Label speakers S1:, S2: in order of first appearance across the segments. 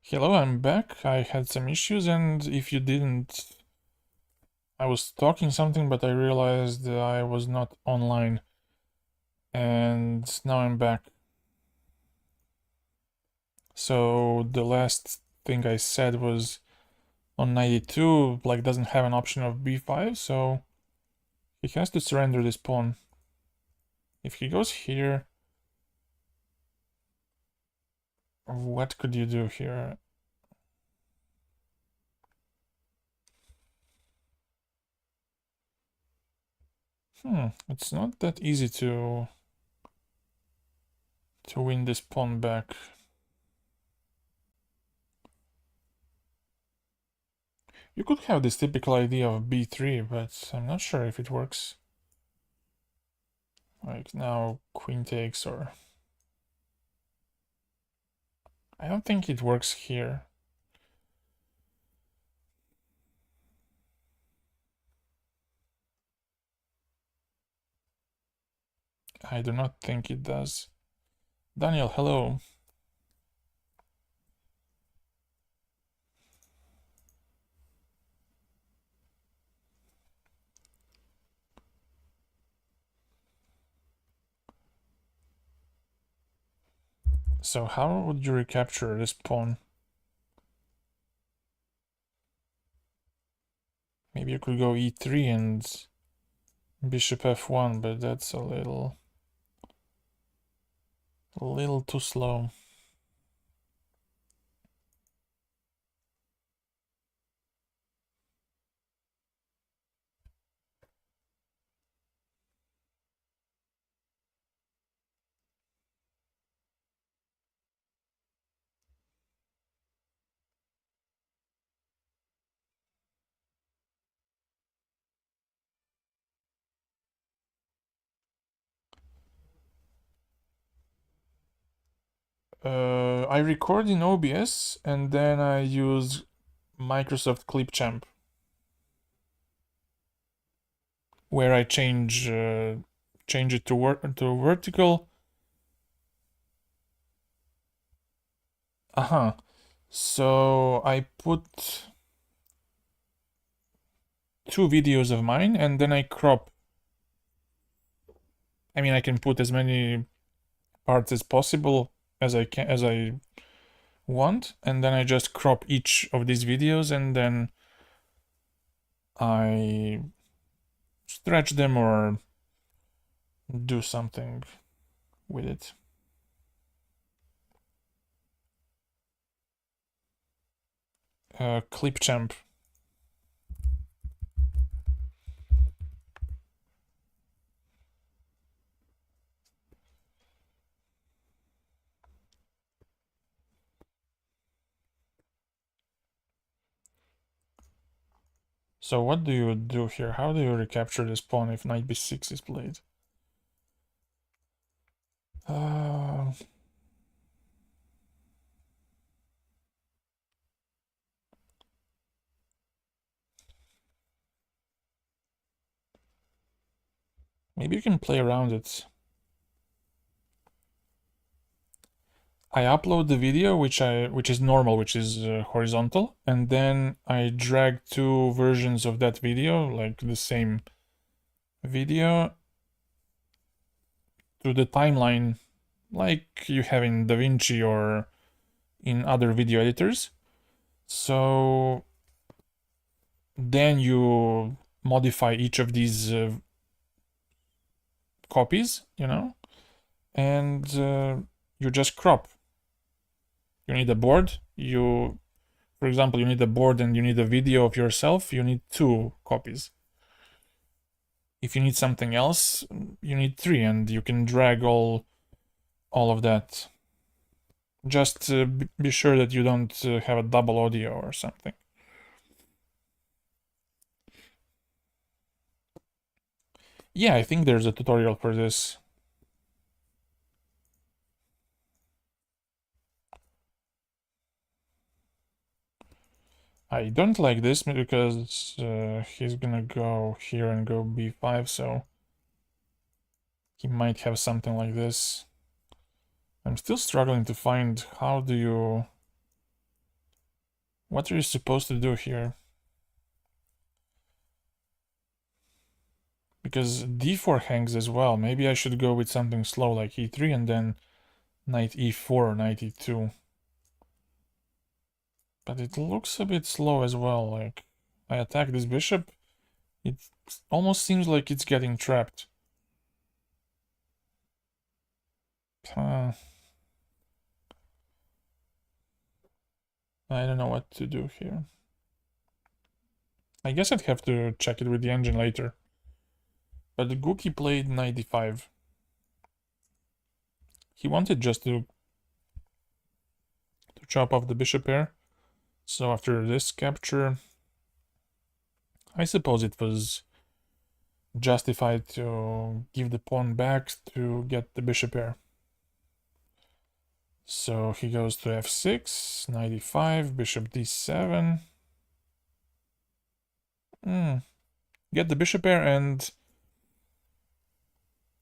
S1: Hello, I'm back. I had some issues, and if you didn't, I was talking something, but I realized that I was not online, and now I'm back. So the last thing I said was on 92, black doesn't have an option of b5, so he has to surrender this pawn. If he goes here, what could you do here? It's not that easy to win this pawn back. You could have this typical idea of b3, but I'm not sure if it works. Like now queen takes, or I don't think it works here. I do not think it does. Daniel, hello. So how would you recapture this pawn? Maybe you could go e3 and bishop f1, but that's a little too slow. I record in OBS and then I use Microsoft Clipchamp, where I change it to vertical. So I put 2 videos of mine and then I crop. I mean, I can put as many parts as possible as I want, and then I just crop each of these videos and then I stretch them or do something with it. Clipchamp. So what do you do here? How do you recapture this pawn if knight b6 is played? Maybe you can play around it. I upload the video, which is normal, which is horizontal, and then I drag 2 versions of that video, like the same video, to the timeline, like you have in DaVinci or in other video editors. So then you modify each of these copies, and you just crop. You need a board. For example, you need a board and you need a video of yourself. You need 2 copies. If you need something else, you need 3, and you can drag all of that. Just be sure that you don't have a double audio or something. Yeah, I think there's a tutorial for this. I don't like this because he's gonna go here and go b5, so he might have something like this. I'm still struggling to find how do you What are you supposed to do here? Because d4 hangs as well. Maybe I should go with something slow like e3 and then knight e4 or knight e2. But it looks a bit slow as well. Like, I attack this bishop. It almost seems like it's getting trapped. I don't know what to do here. I guess I'd have to check it with the engine later. But Guki played knight d5. He wanted just to chop off the bishop pair. So after this capture, I suppose it was justified to give the pawn back to get the bishop pair. So he goes to f6, knight e5, bishop d7. Get the bishop pair and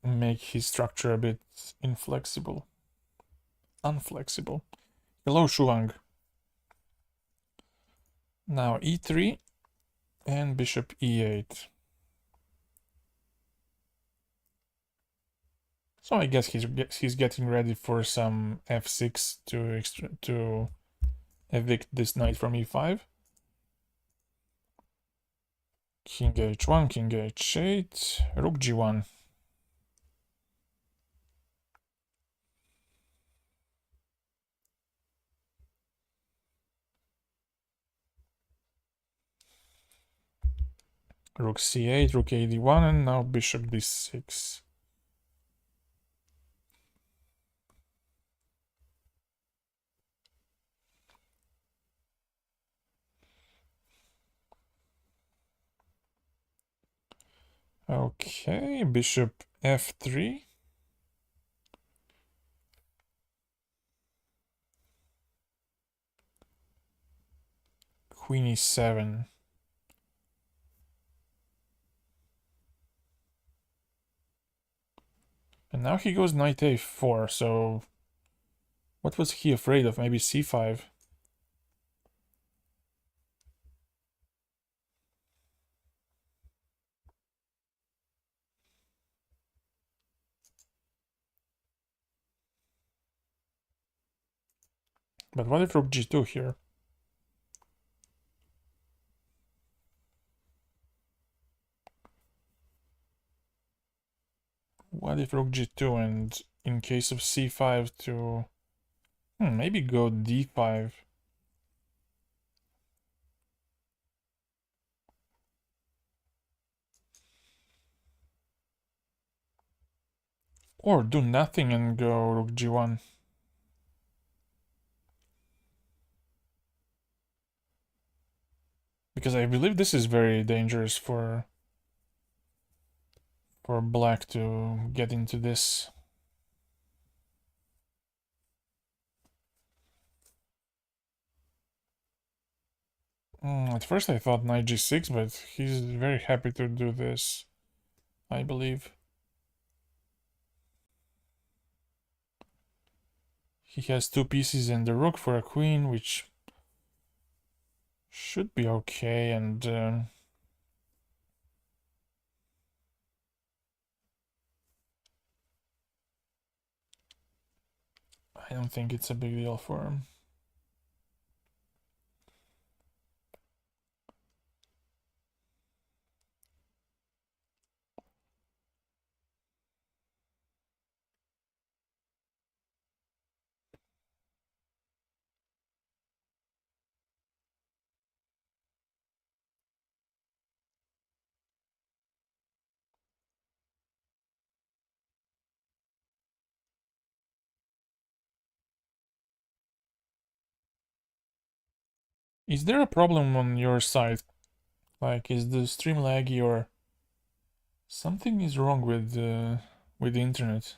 S1: make his structure a bit unflexible. Hello, Shuang. Now e3 and bishop e8. So I guess he's getting ready for some f6 to evict this knight from e5. King h1, king h8, rook g1. Rook c8, rook a d1, and now bishop d6. Okay, bishop f3. Queen e7. And now he goes knight a4, so what was he afraid of? Maybe c5? But what if rook g2 here? What if rook g2 and in case of c5 to... maybe go d5. Or do nothing and go rook g1. Because I believe this is very dangerous for black to get into this. At first I thought knight g6, but he's very happy to do this, I believe. He has two pieces and the rook for a queen, which should be okay, and I don't think it's a big deal for him. Is there a problem on your side? Like, is the stream laggy or something is wrong with the internet?